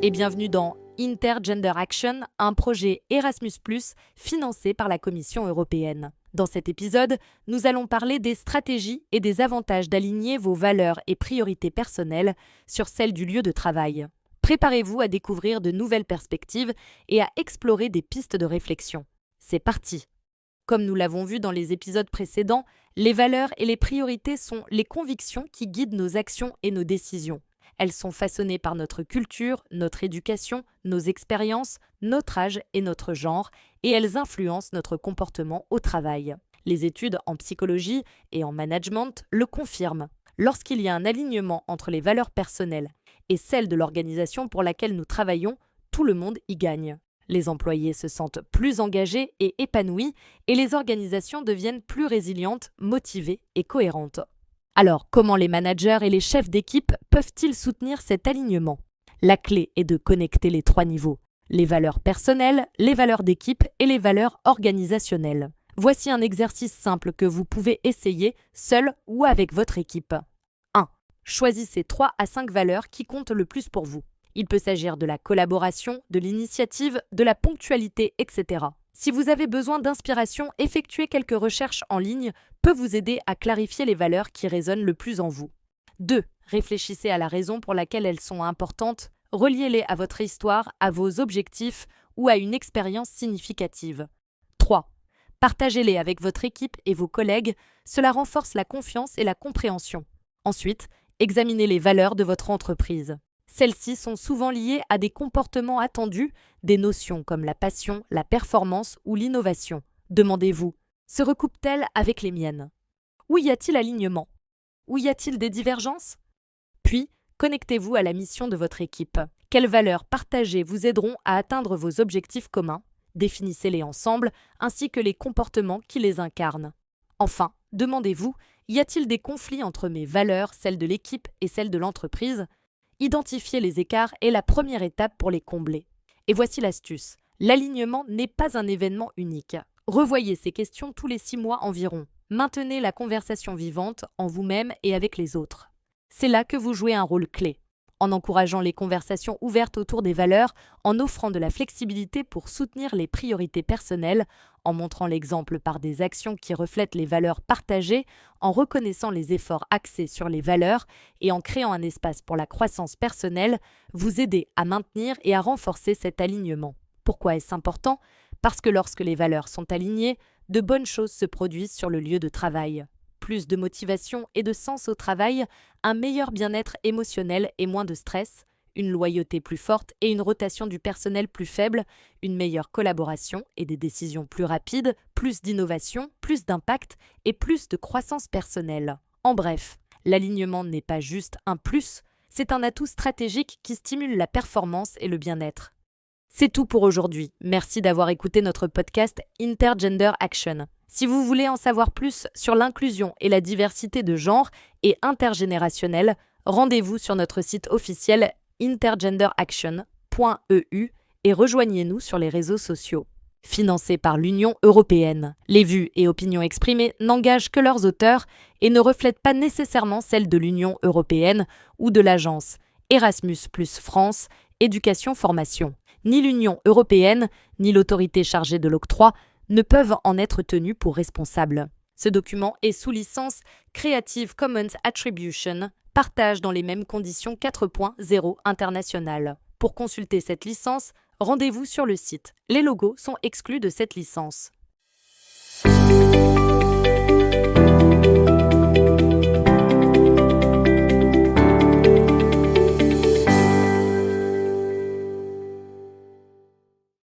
et bienvenue dans Intergender Action, un projet Erasmus+, financé par la Commission européenne. Dans cet épisode, nous allons parler des stratégies et des avantages d'aligner vos valeurs et priorités personnelles sur celles du lieu de travail. Préparez-vous à découvrir de nouvelles perspectives et à explorer des pistes de réflexion. C'est parti! Comme nous l'avons vu dans les épisodes précédents, les valeurs et les priorités sont les convictions qui guident nos actions et nos décisions. Elles sont façonnées par notre culture, notre éducation, nos expériences, notre âge et notre genre, et elles influencent notre comportement au travail. Les études en psychologie et en management le confirment. Lorsqu'il y a un alignement entre les valeurs personnelles et celles de l'organisation pour laquelle nous travaillons, tout le monde y gagne. Les employés se sentent plus engagés et épanouis, et les organisations deviennent plus résilientes, motivées et cohérentes. Alors, comment les managers et les chefs d'équipe peuvent-ils soutenir cet alignement? La clé est de connecter les 3 niveaux, les valeurs personnelles, les valeurs d'équipe et les valeurs organisationnelles. Voici un exercice simple que vous pouvez essayer seul ou avec votre équipe. 1. Choisissez 3 à 5 valeurs qui comptent le plus pour vous. Il peut s'agir de la collaboration, de l'initiative, de la ponctualité, etc. Si vous avez besoin d'inspiration, effectuer quelques recherches en ligne peut vous aider à clarifier les valeurs qui résonnent le plus en vous. 2. Réfléchissez à la raison pour laquelle elles sont importantes, reliez-les à votre histoire, à vos objectifs ou à une expérience significative. 3. Partagez-les avec votre équipe et vos collègues, cela renforce la confiance et la compréhension. Ensuite, examinez les valeurs de votre entreprise. Celles-ci sont souvent liées à des comportements attendus, des notions comme la passion, la performance ou l'innovation. Demandez-vous, se recoupent-elles avec les miennes? Où y a-t-il alignement? Où y a-t-il des divergences? Puis, connectez-vous à la mission de votre équipe. Quelles valeurs partagées vous aideront à atteindre vos objectifs communs? Définissez-les ensemble, ainsi que les comportements qui les incarnent. Enfin, demandez-vous, y a-t-il des conflits entre mes valeurs, celles de l'équipe et celles de l'entreprise? Identifier les écarts est la première étape pour les combler. Et voici l'astuce. L'alignement n'est pas un événement unique. Revoyez ces questions tous les 6 mois environ. Maintenez la conversation vivante en vous-même et avec les autres. C'est là que vous jouez un rôle clé. En encourageant les conversations ouvertes autour des valeurs, en offrant de la flexibilité pour soutenir les priorités personnelles, en montrant l'exemple par des actions qui reflètent les valeurs partagées, en reconnaissant les efforts axés sur les valeurs et en créant un espace pour la croissance personnelle, vous aidez à maintenir et à renforcer cet alignement. Pourquoi est-ce important? Parce que lorsque les valeurs sont alignées, de bonnes choses se produisent sur le lieu de travail. Plus de motivation et de sens au travail, un meilleur bien-être émotionnel et moins de stress, une loyauté plus forte et une rotation du personnel plus faible, une meilleure collaboration et des décisions plus rapides, plus d'innovation, plus d'impact et plus de croissance personnelle. En bref, l'alignement n'est pas juste un plus, c'est un atout stratégique qui stimule la performance et le bien-être. C'est tout pour aujourd'hui. Merci d'avoir écouté notre podcast Intergender Action. Si vous voulez en savoir plus sur l'inclusion et la diversité de genre et intergénérationnelle, rendez-vous sur notre site officiel intergenderaction.eu et rejoignez-nous sur les réseaux sociaux. Financé par l'Union européenne, les vues et opinions exprimées n'engagent que leurs auteurs et ne reflètent pas nécessairement celles de l'Union européenne ou de l'agence Erasmus+ France, Éducation Formation. Ni l'Union européenne, ni l'autorité chargée de l'octroi ne peuvent en être tenus pour responsables. Ce document est sous licence Creative Commons Attribution, partage dans les mêmes conditions 4.0 international. Pour consulter cette licence, rendez-vous sur le site. Les logos sont exclus de cette licence.